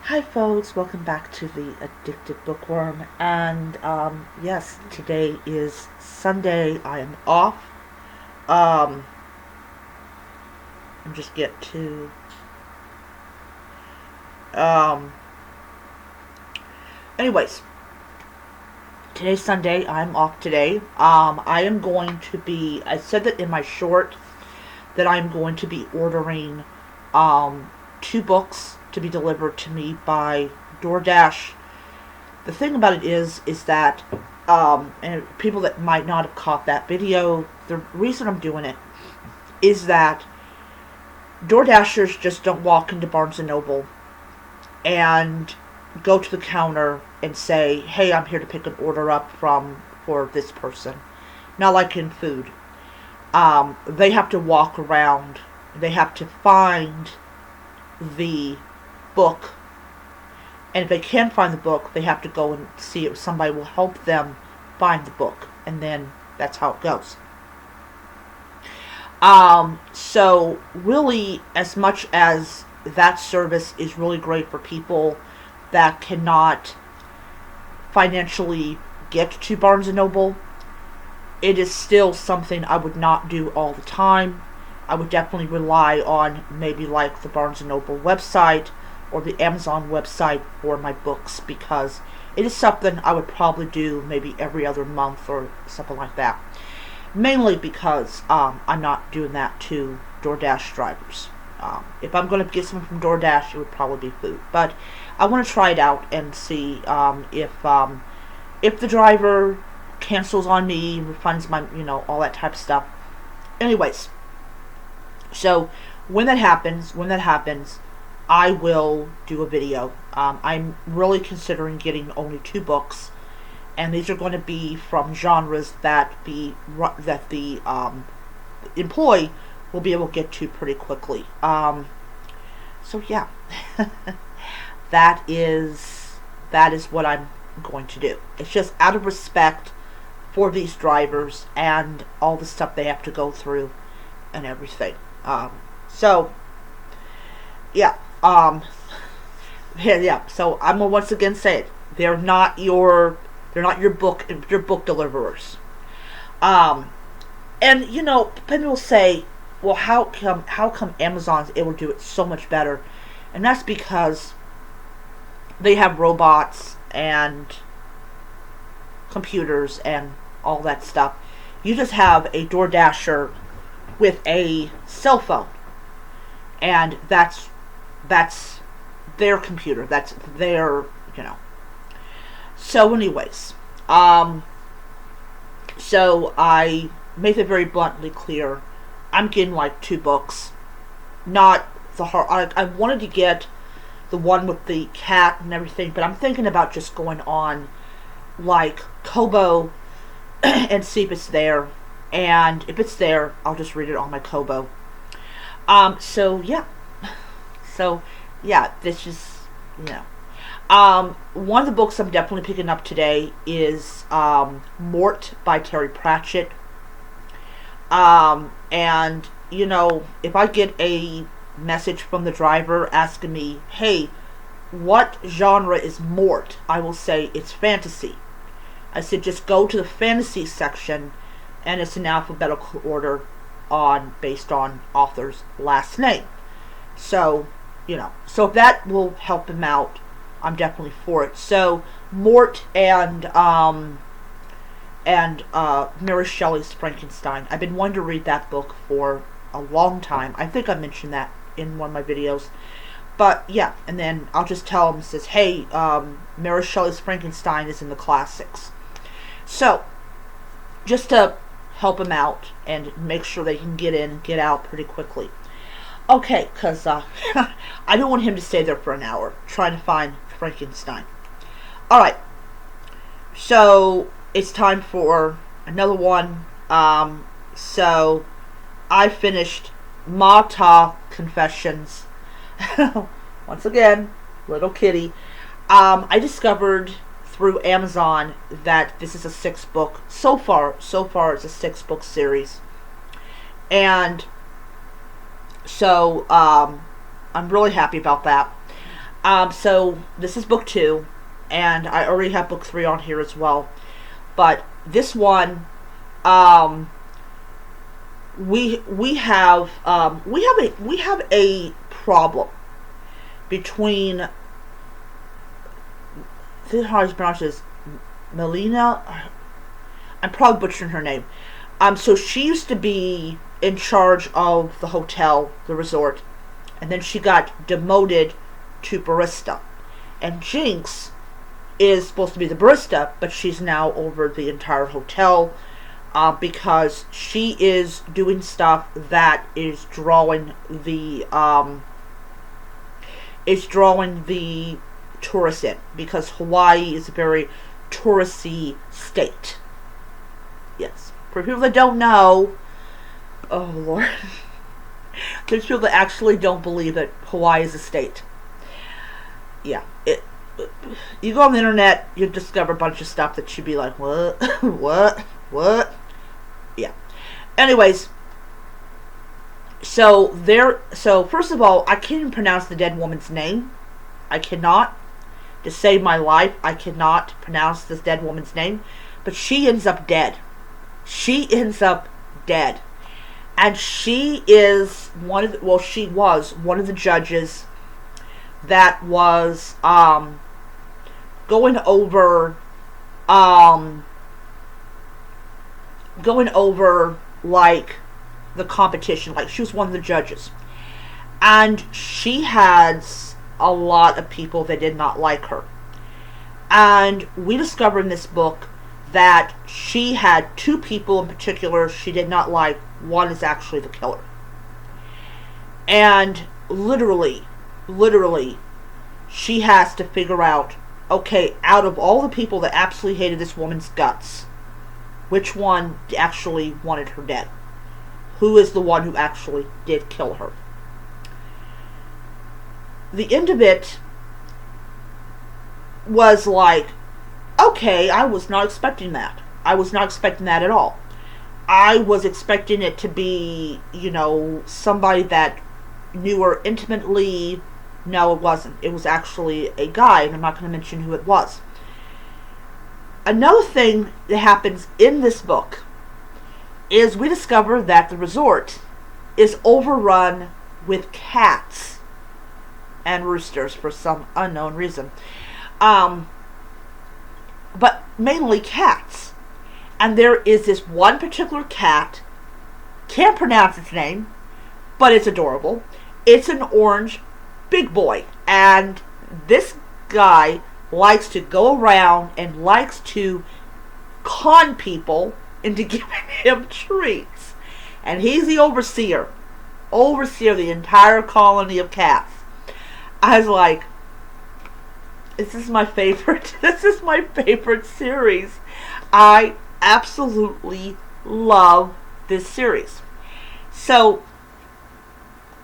Hi folks, welcome back to the Addicted Bookworm. And yes, today is Sunday. I am off. Um and just get to um anyways, today's Sunday. I'm off today. I am going to be I said that in my short that I'm going to be ordering two books to be delivered to me by DoorDash. The thing about it is that, and people that might not have caught that video, the reason I'm doing it is that DoorDashers just don't walk into Barnes & Noble and go to the counter and say, hey, I'm here to pick an order up for this person. Not like in food. They have to walk around. They have to find the book. And if they can't find the book, they have to go and see if somebody will help them find the book. And then that's how it goes. So really, as much as that service is really great for people that cannot financially get to Barnes & Noble, it is still something I would not do all the time. I would definitely rely on maybe like the Barnes & Noble website or the Amazon website for my books, because it is something I would probably do maybe every other month or something like that. Mainly because I'm not doing that to DoorDash drivers. If I'm going to get something from DoorDash, it would probably be food. But I want to try it out and see if the driver cancels on me, refunds my, all that type of stuff. Anyways, so when that happens, I will do a video. I'm really considering getting only two books, and these are going to be from genres that the employee will be able to get to pretty quickly. So yeah, that is what I'm going to do. It's just out of respect for these drivers and all the stuff they have to go through and everything. So yeah. Yeah. So I'm gonna once again say it. They're not your book deliverers. And people will say, well, how come Amazon's able to do it so much better? And that's because they have robots and computers and all that stuff. You just have a DoorDasher with a cell phone, and that's their computer. That's their, So anyways, so I made it very bluntly clear. I'm getting like two books, not the hard. I wanted to get the one with the cat and everything, but I'm thinking about just going on like Kobo and see if it's there. And if it's there, I'll just read it on my Kobo. So yeah. So yeah, this is, one of the books I'm definitely picking up today is Mort by Terry Pratchett. And if I get a message from the driver asking me, hey, what genre is Mort? I will say it's fantasy. I said just go to the fantasy section, and it's in alphabetical order based on author's last name. So, so if that will help him out, I'm definitely for it. So Mort and Mary Shelley's Frankenstein. I've been wanting to read that book for a long time. I think I mentioned that in one of my videos. But yeah, and then I'll just tell him, says, hey, Mary Shelley's Frankenstein is in the classics. So, just to help him out and make sure they can get in and get out pretty quickly. Okay, because I don't want him to stay there for an hour trying to find Frankenstein. Alright, so it's time for another one. So I finished Mata Confessions. Once again, little kitty. I discovered through Amazon that this is a 6-book. So far it's a 6-book series. And so I'm really happy about that. So this is book 2, and I already have book 3 on here as well. But this one, um, we have a problem between, this is how I pronounce this, Melina. I'm probably butchering her name. So she used to be in charge of the hotel, the resort, and then she got demoted to barista. And Jinx is supposed to be the barista, but she's now over the entire hotel, because she is doing stuff that is drawing the tourists in, because Hawaii is a very touristy state. Yes. For people that don't know, oh Lord, there's people that actually don't believe that Hawaii is a state. Yeah. You go on the internet, you discover a bunch of stuff that you'd be like, what? What? Yeah. Anyways, so first of all, I can't even pronounce the dead woman's name. I cannot. To save my life, I cannot pronounce this dead woman's name. But she ends up dead. She ends up dead. And she is she was one of the judges that was going over like the competition. Like, she was one of the judges. And she had a lot of people that did not like her. And we discover in this book that she had 2 people in particular she did not like. One is actually the killer. And literally, she has to figure out, okay, out of all the people that absolutely hated this woman's guts, which one actually wanted her dead? Who is the one who actually did kill her? The end of it was like, okay, I was not expecting that. I was not expecting that at all. I was expecting it to be, somebody that knew her intimately. No, it wasn't. It was actually a guy, and I'm not going to mention who it was. Another thing that happens in this book is we discover that the resort is overrun with cats and roosters for some unknown reason. But mainly cats. And there is this one particular cat, can't pronounce its name, but it's adorable. It's an orange big boy. And this guy likes to go around and likes to con people into giving him treats. And he's the overseer of the entire colony of cats. I was like, this is my favorite series. I absolutely love this series. So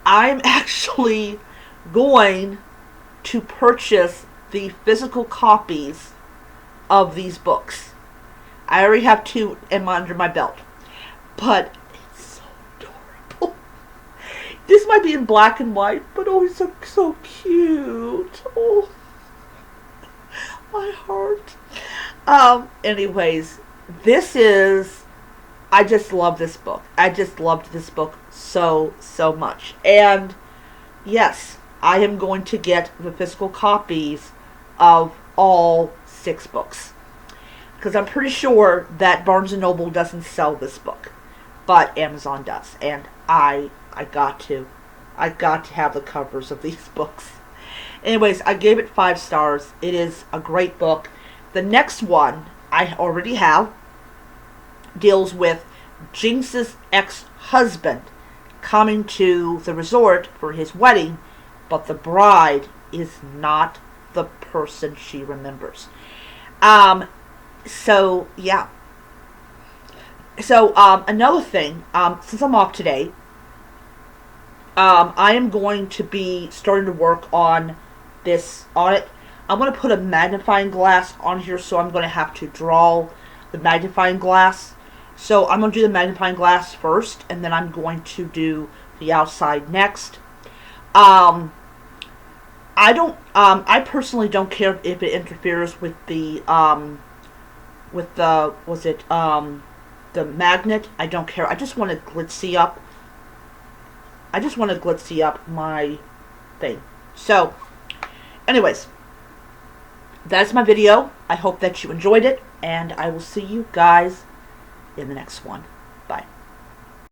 I'm actually going to purchase the physical copies of these books. I already have 2 under my belt. But it's so adorable. This might be in black and white, but oh, it's so cute. Oh, my heart. Anyways, I just love this book. I just loved this book so much. And yes, I am going to get the physical copies of all 6 books. Because I'm pretty sure that Barnes & Noble doesn't sell this book. But Amazon does. And I got to have the covers of these books. Anyways, I gave it 5 stars. It is a great book. The next one I already have deals with Jinx's ex-husband coming to the resort for his wedding, but the bride is not the person she remembers. So, yeah. So, another thing, since I'm off today, I am going to be starting to work on it. I'm going to put a magnifying glass on here, so I'm going to have to draw the magnifying glass. So I'm going to do the magnifying glass first, and then I'm going to do the outside next. I I don't, I personally don't care if it interferes with the, was it, the magnet. I don't care. I just want to glitzy up. I just want to glitzy up my thing. So, anyways, that's my video. I hope that you enjoyed it, and I will see you guys in the next one.